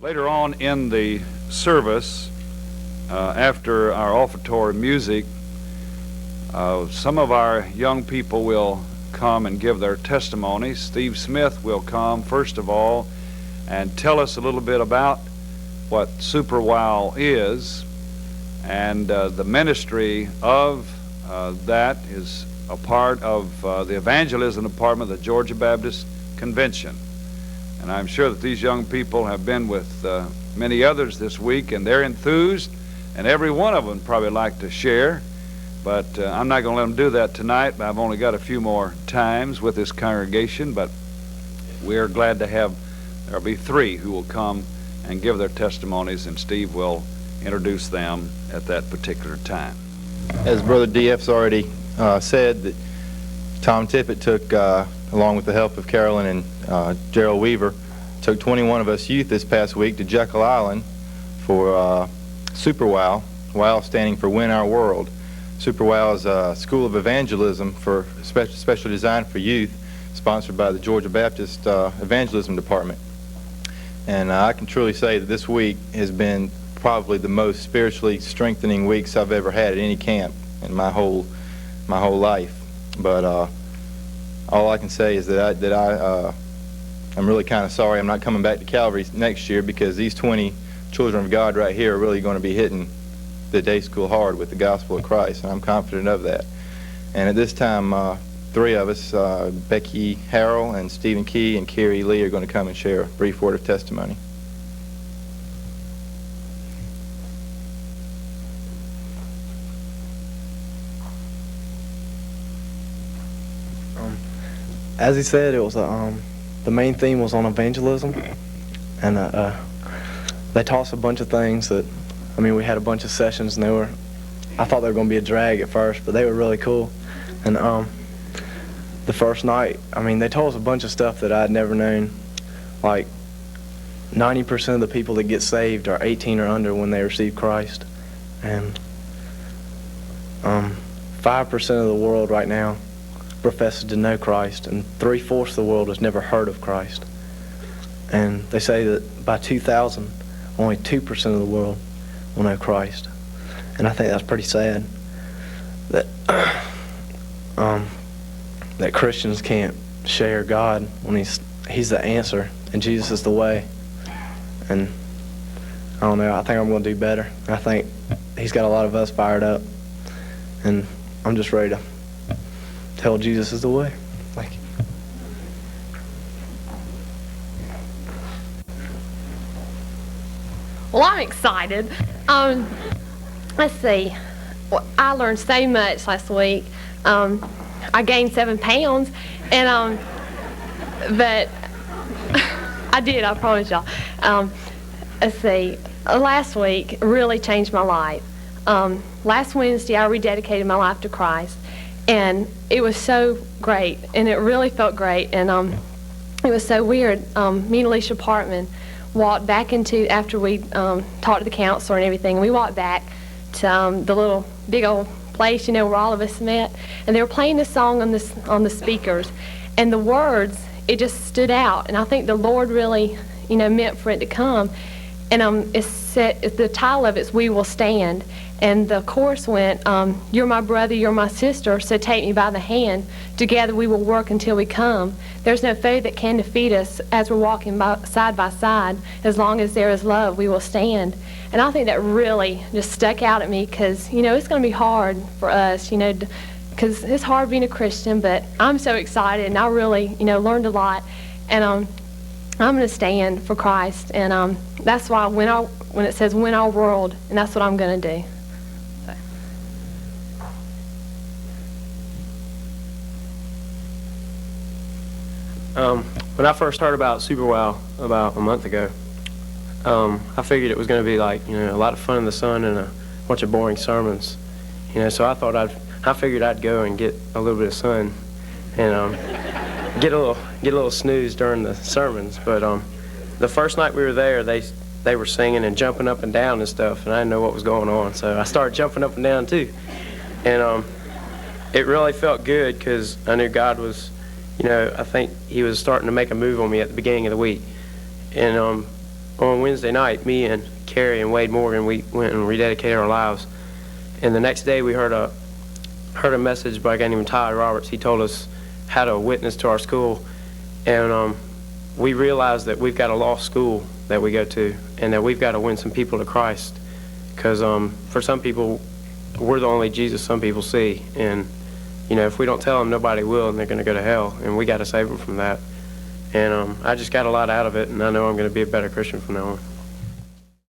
Later on in the service, after our offertory music, some of our young people will come and give their testimonies. Steve Smith will come, first of all, and tell us a little bit about what Super Wow is, and the ministry of that is a part of the evangelism department of the Georgia Baptist Convention. And I'm sure that these young people have been with many others this week, and they're enthused, and every one of them probably like to share. But I'm not going to let them do that tonight. I've only got a few more times with this congregation, but we're glad to have, there'll be 3 who will come and give their testimonies, and Steve will introduce them at that particular time. As Brother D.F.'s already said, that Tom Tippett took, along with the help of Carolyn and Gerald Weaver, took 21 of us youth this past week to Jekyll Island for Super Wow, WOW standing for Win Our World. Super Wow is a school of evangelism for specially designed for youth, sponsored by the Georgia Baptist Evangelism Department. And I can truly say that this week has been probably the most spiritually strengthening weeks I've ever had at any camp in my whole life. But all I can say is that I'm really kind of sorry I'm not coming back to Calvary next year, because these 20 children of God right here are really going to be hitting the day school hard with the gospel of Christ, and I'm confident of that. And at this time, 3 of us, Becky Harrell and Stephen Key and Carey Lee, are going to come and share a brief word of testimony. As he said, it was the main theme was on evangelism, and they taught us a bunch of things that, I mean, we had a bunch of sessions, and I thought they were going to be a drag at first, but they were really cool. And the first night, I mean, they told us a bunch of stuff that I'd never known. Like 90% of the people that get saved are 18 or under when they receive Christ, and 5% of the world right now professes to know Christ, and 3/4 of the world has never heard of Christ. And they say that by 2000, only 2% of the world will know Christ. And I think that's pretty sad that that Christians can't share God when He's the answer and Jesus is the way. And I don't know, I think I'm going to do better. I think He's got a lot of us fired up, and I'm just ready to tell Jesus is the way. Thank you. Well, I'm excited. Let's see. Well, I learned so much last week. I gained 7 pounds, and but I did. I promise y'all. Let's see. Last week really changed my life. Last Wednesday, I rededicated my life to Christ, and it was so great, and it really felt great, and it was so weird. Me and Alicia Partman walked back into, after we talked to the counselor and everything, we walked back to the little big old place, you know, where all of us met, and they were playing this song on the speakers, and the words, it just stood out, and I think the Lord really, you know, meant for it to come. And the title of it's "We Will Stand," and the chorus went, "You're my brother, you're my sister, so take me by the hand. Together we will work until we come. There's no foe that can defeat us as we're walking side by side. As long as there is love, we will stand." And I think that really just stuck out at me, because, you know, it's going to be hard for us, you know, because it's hard being a Christian, but I'm so excited, and I really, you know, learned a lot. And I'm going to stand for Christ, and that's why when it says "Win Our World," and that's what I'm going to do. When I first heard about Super Wow about a month ago, I figured it was going to be like, you know, a lot of fun in the sun and a bunch of boring sermons, you know. So I figured I'd go and get a little bit of sun and get a little snooze during the sermons. But the first night we were there, they were singing and jumping up and down and stuff, and I didn't know what was going on, so I started jumping up and down too. And it really felt good, because I knew God was, you know, I think He was starting to make a move on me at the beginning of the week. And on Wednesday night, me and Carey and Wade Morgan, we went and rededicated our lives. And the next day we heard a message by a guy named Ty Roberts. He told us how to witness to our school. And we realized that we've got a lost school that we go to, and that we've got to win some people to Christ. Because for some people, we're the only Jesus some people see. And, you know, if we don't tell them, nobody will, and they're going to go to hell. And we got to save them from that. And I just got a lot out of it, and I know I'm going to be a better Christian from now on.